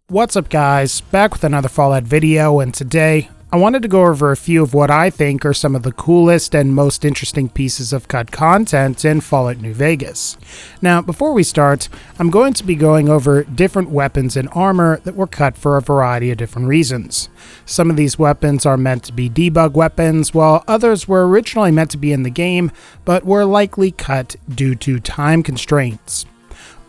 What's up guys, back with another Fallout video, and today I wanted to go over a few of what I think are some of the coolest and most interesting pieces of cut content in Fallout New Vegas. Now before we start, I'm going to be going over different weapons and armor that were cut for a variety of different reasons. Some of these weapons are meant to be debug weapons, while others were originally meant to be in the game, but were likely cut due to time constraints.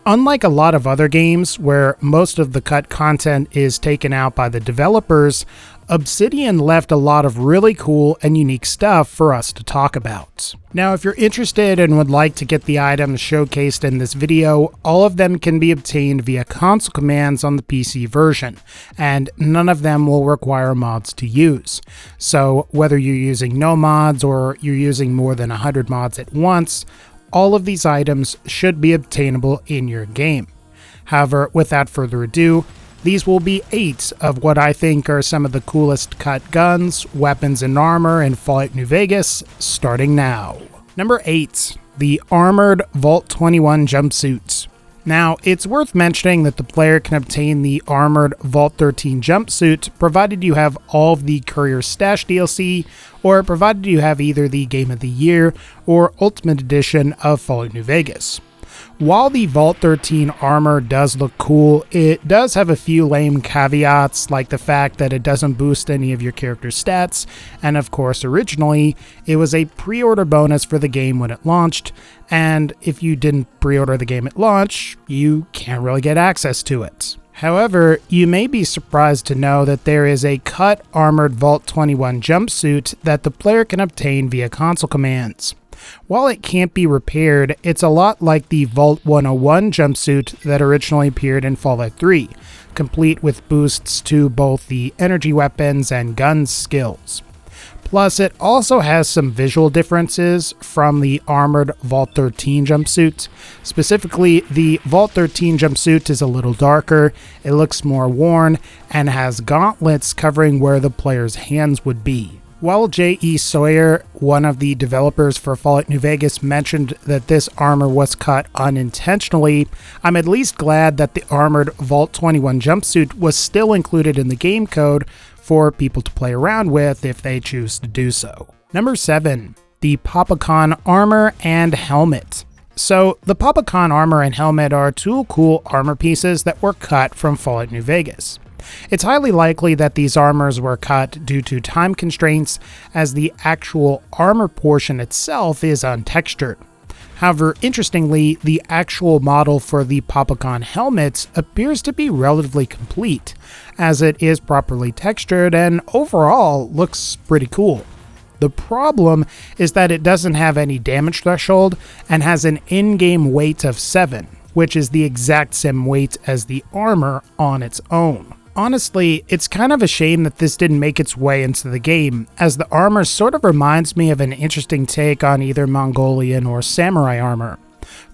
Unlike a lot of other games where most of the cut content is taken out by the developers, Obsidian left a lot of really cool and unique stuff for us to talk about. Now, if you're interested and would like to get the items showcased in this video, all of them can be obtained via console commands on the PC version, and none of them will require mods to use. So whether you're using no mods or you're using more than 100 mods at once, all of these items should be obtainable in your game. However, without further ado, these will be 8 of what I think are some of the coolest cut guns, weapons, and armor in Fallout New Vegas, starting now. Number 8. The Armored Vault 21 Jumpsuit. Now, it's worth mentioning that the player can obtain the Armored Vault 13 jumpsuit provided you have all of the Courier Stash DLC, or provided you have either the Game of the Year or Ultimate Edition of Fallout New Vegas. While the Vault 13 armor does look cool, it does have a few lame caveats, like the fact that it doesn't boost any of your character's stats, and of course originally it was a pre-order bonus for the game when it launched, and if you didn't pre-order the game at launch, you can't really get access to it. However, you may be surprised to know that there is a cut Armored Vault 21 jumpsuit that the player can obtain via console commands. While it can't be repaired, it's a lot like the Vault 101 jumpsuit that originally appeared in Fallout 3, complete with boosts to both the energy weapons and guns skills. Plus, it also has some visual differences from the Armored Vault 13 jumpsuit. Specifically, the Vault 13 jumpsuit is a little darker, it looks more worn, and has gauntlets covering where the player's hands would be. While J.E. Sawyer, one of the developers for Fallout New Vegas, mentioned that this armor was cut unintentionally, I'm at least glad that the Armored Vault 21 jumpsuit was still included in the game code for people to play around with if they choose to do so. Number 7. The Popicon Armor and Helmet. So, the Popicon Armor and Helmet are two cool armor pieces that were cut from Fallout New Vegas. It's highly likely that these armors were cut due to time constraints, as the actual armor portion itself is untextured. However, interestingly, the actual model for the Popicon helmets appears to be relatively complete, as it is properly textured and overall looks pretty cool. The problem is that it doesn't have any damage threshold and has an in-game weight of 7, which is the exact same weight as the armor on its own. Honestly, it's kind of a shame that this didn't make its way into the game, as the armor sort of reminds me of an interesting take on either Mongolian or samurai armor.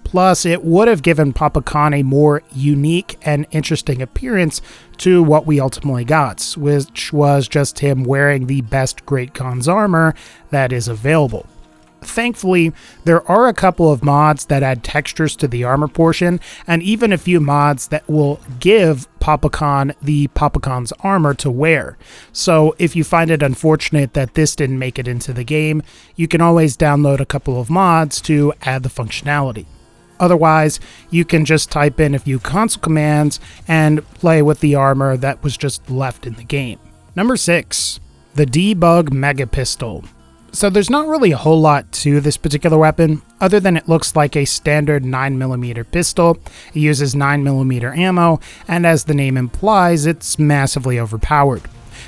Plus, it would have given Popicon a more unique and interesting appearance to what we ultimately got, which was just him wearing the best Great Khan's armor that is available. Thankfully, there are a couple of mods that add textures to the armor portion, and even a few mods that will give Popicon the Popicon's armor to wear. So if you find it unfortunate that this didn't make it into the game, you can always download a couple of mods to add the functionality. Otherwise, you can just type in a few console commands and play with the armor that was just left in the game. Number 6. The Debug Megapistol. So there's not really a whole lot to this particular weapon, other than it looks like a standard 9mm pistol. It uses 9mm ammo, and as the name implies, it's massively overpowered.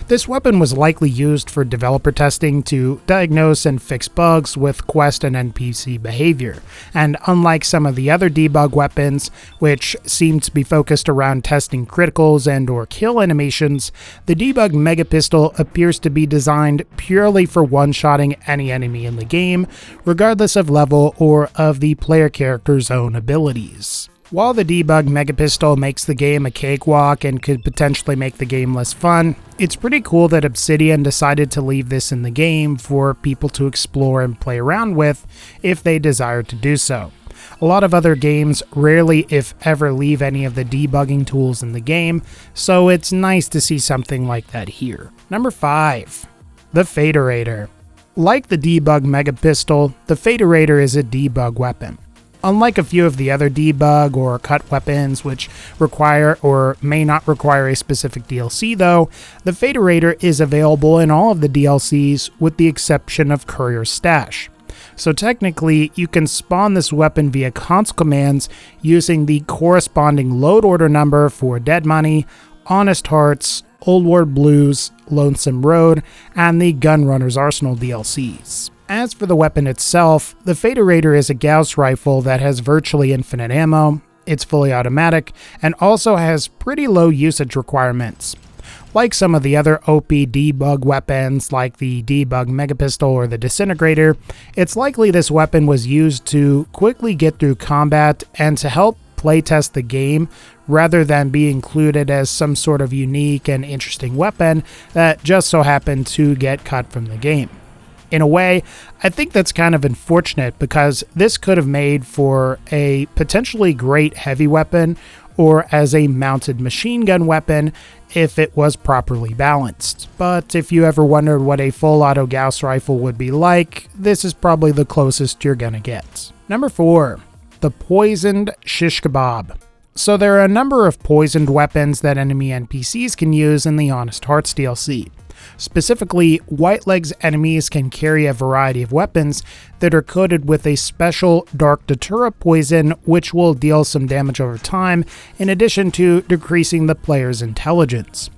This weapon was likely used for developer testing to diagnose and fix bugs with quest and NPC behavior, and unlike some of the other debug weapons, which seem to be focused around testing criticals and or kill animations, the Debug Megapistol appears to be designed purely for one-shotting any enemy in the game, regardless of level or of the player character's own abilities. While the Debug Megapistol makes the game a cakewalk and could potentially make the game less fun, it's pretty cool that Obsidian decided to leave this in the game for people to explore and play around with if they desire to do so. A lot of other games rarely, if ever, leave any of the debugging tools in the game, so it's nice to see something like that here. Number 5. The FADERATOR. Like the Debug Megapistol, the FADERATOR is a debug weapon. Unlike a few of the other debug or cut weapons which require or may not require a specific DLC though, the FADERATOR is available in all of the DLCs with the exception of Courier's Stash. So technically, you can spawn this weapon via console commands using the corresponding load order number for Dead Money, Honest Hearts, Old World Blues, Lonesome Road, and the Gunrunner's Arsenal DLCs. As for the weapon itself, the FADERATOR is a Gauss rifle that has virtually infinite ammo, it's fully automatic, and also has pretty low usage requirements. Like some of the other OP debug weapons like the Debug Megapistol or the Disintegrator, it's likely this weapon was used to quickly get through combat and to help playtest the game rather than be included as some sort of unique and interesting weapon that just so happened to get cut from the game. In a way, I think that's kind of unfortunate because this could have made for a potentially great heavy weapon or as a mounted machine gun weapon if it was properly balanced. But if you ever wondered what a full auto Gauss rifle would be like, this is probably the closest you're gonna get. Number 4. The Poisoned Shish Kebab. So there are a number of poisoned weapons that enemy NPCs can use in the Honest Hearts DLC. Specifically, Whiteleg's enemies can carry a variety of weapons that are coated with a special Dark Datura poison which will deal some damage over time, in addition to decreasing the player's intelligence.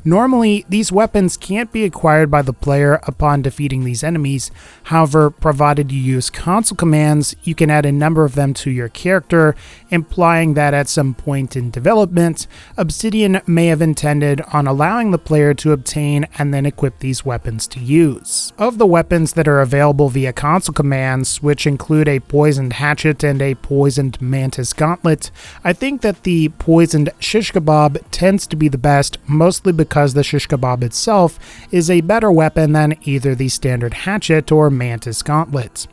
Normally, these weapons can't be acquired by the player upon defeating these enemies, however, provided you use console commands, you can add a number of them to your character, implying that at some point in development, Obsidian may have intended on allowing the player to obtain and then equip these weapons to use. Of the weapons that are available via console commands, which include a poisoned hatchet and a poisoned mantis gauntlet, I think that the poisoned shish kebab tends to be the best, mostly because the shish kebab itself is a better weapon than either the standard hatchet or mantis gauntlet.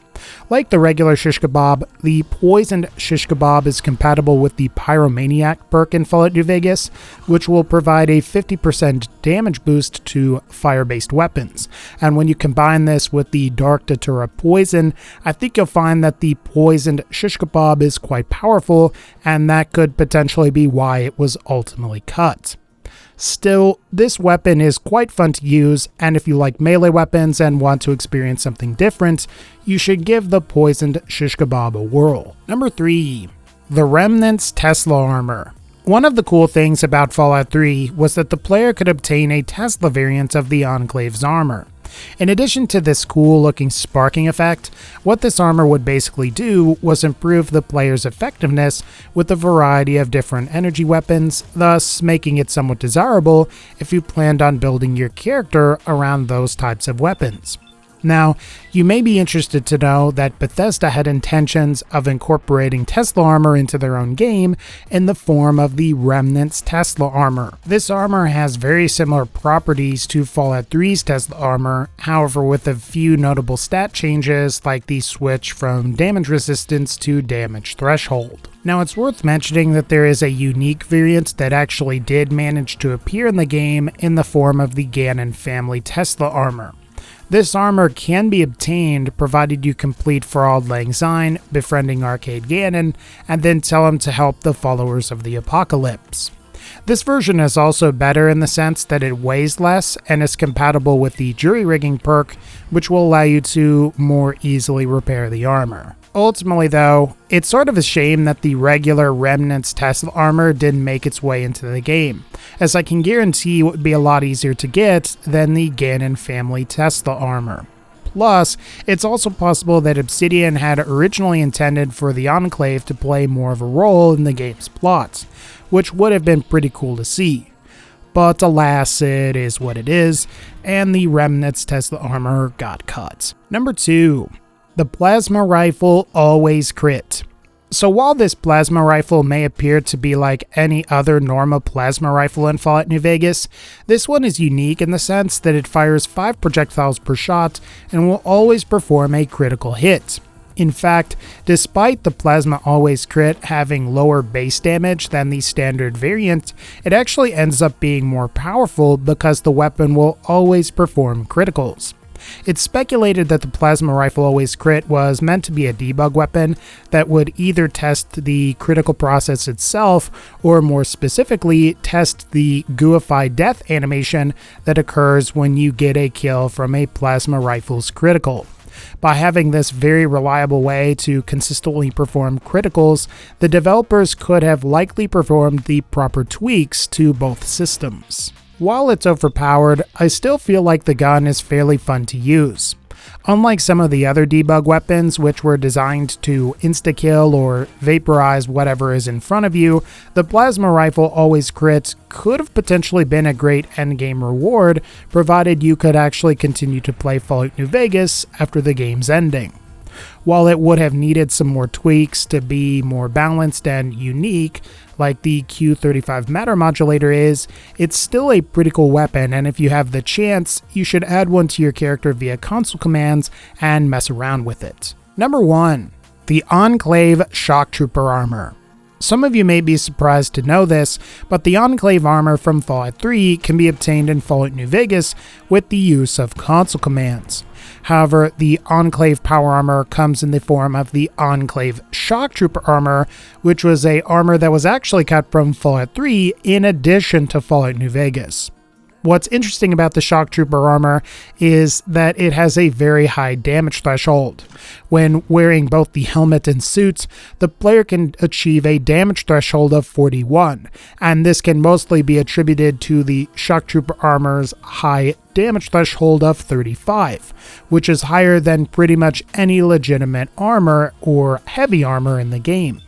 Like the regular shish kebab, the poisoned shish kebab is compatible with the Pyromaniac perk in Fallout New Vegas, which will provide a 50% damage boost to fire-based weapons. And when you combine this with the Dark Datura poison, I think you'll find that the poisoned shish kebab is quite powerful, and that could potentially be why it was ultimately cut. Still, this weapon is quite fun to use, and if you like melee weapons and want to experience something different, you should give the poisoned shish kebab a whirl. Number 3. The Remnants Tesla Armor. One of the cool things about Fallout 3 was that the player could obtain a Tesla variant of the Enclave's armor. In addition to this cool looking sparking effect, what this armor would basically do was improve the player's effectiveness with a variety of different energy weapons, thus making it somewhat desirable if you planned on building your character around those types of weapons. Now, you may be interested to know that Bethesda had intentions of incorporating Tesla armor into their own game in the form of the Remnants Tesla armor. This armor has very similar properties to Fallout 3's Tesla armor, however with a few notable stat changes like the switch from damage resistance to damage threshold. Now it's worth mentioning that there is a unique variant that actually did manage to appear in the game in the form of the Ganon family Tesla armor. This armor can be obtained provided you complete For Auld Lang Syne, befriending Arcade Ganon, and then tell him to help the followers of the Apocalypse. This version is also better in the sense that it weighs less and is compatible with the Jury Rigging perk, which will allow you to more easily repair the armor. Ultimately though, it's sort of a shame that the regular Remnants Tesla armor didn't make its way into the game, as I can guarantee it would be a lot easier to get than the Ganon family Tesla armor. Plus, it's also possible that Obsidian had originally intended for the Enclave to play more of a role in the game's plot, which would have been pretty cool to see. But alas, it is what it is, and the Remnants Tesla armor got cut. Number 2. The Plasma Rifle Always Crit. So while this plasma rifle may appear to be like any other normal plasma rifle in Fallout New Vegas, this one is unique in the sense that it fires 5 projectiles per shot and will always perform a critical hit. In fact, despite the Plasma Always Crit having lower base damage than the standard variant, it actually ends up being more powerful because the weapon will always perform criticals. It's speculated that the Plasma Rifle Always Crit was meant to be a debug weapon that would either test the critical process itself, or more specifically, test the gooified death animation that occurs when you get a kill from a Plasma Rifle's critical. By having this very reliable way to consistently perform criticals, the developers could have likely performed the proper tweaks to both systems. While it's overpowered, I still feel like the gun is fairly fun to use. Unlike some of the other debug weapons, which were designed to insta-kill or vaporize whatever is in front of you, the Plasma Rifle Always Crit could have potentially been a great endgame reward, provided you could actually continue to play Fallout New Vegas after the game's ending. While it would have needed some more tweaks to be more balanced and unique, like the Q35 matter modulator is, it's still a pretty cool weapon, and if you have the chance, you should add one to your character via console commands and mess around with it. Number 1. The ENCLAVE SHOCKTROOPER Armor. Some of you may be surprised to know this, but the ENCLAVE armor from Fallout 3 can be obtained in Fallout New Vegas with the use of console commands. However, the ENCLAVE power armor comes in the form of the ENCLAVE SHOCKTROOPER armor, which was a armor that was actually cut from Fallout 3 in addition to Fallout New Vegas. What's interesting about the SHOCKTROOPER armor is that it has a very high damage threshold. When wearing both the helmet and suits, the player can achieve a damage threshold of 41, and this can mostly be attributed to the SHOCKTROOPer armor's high damage threshold of 35, which is higher than pretty much any legitimate armor or heavy armor in the game.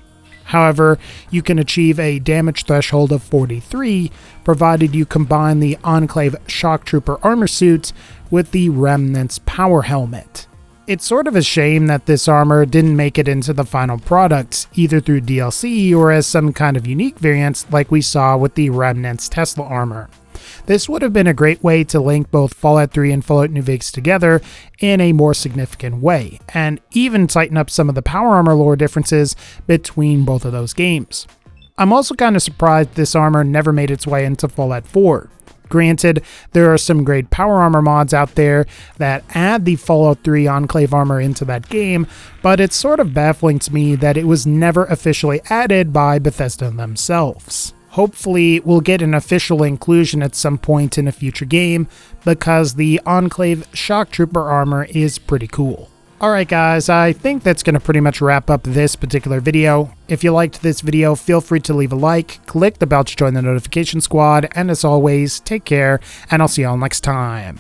However, you can achieve a damage threshold of 43, provided you combine the ENCLAVE SHOCKTROOPer armor suit with the REMNANTS power helmet. It's sort of a shame that this armor didn't make it into the final product, either through DLC or as some kind of unique variants like we saw with the REMNANTS Tesla armor. This would have been a great way to link both Fallout 3 and Fallout New Vegas together in a more significant way, and even tighten up some of the power armor lore differences between both of those games. I'm also kind of surprised this armor never made its way into Fallout 4. Granted, there are some great power armor mods out there that add the Fallout 3 ENCLAVE armor into that game, but it's sort of baffling to me that it was never officially added by Bethesda themselves. Hopefully, we'll get an official inclusion at some point in a future game, because the ENCLAVE SHOCKTROOPer armor is pretty cool. Alright guys, I think that's going to pretty much wrap up this particular video. If you liked this video, feel free to leave a like, click the bell to join the notification squad, and as always, take care, and I'll see y'all next time.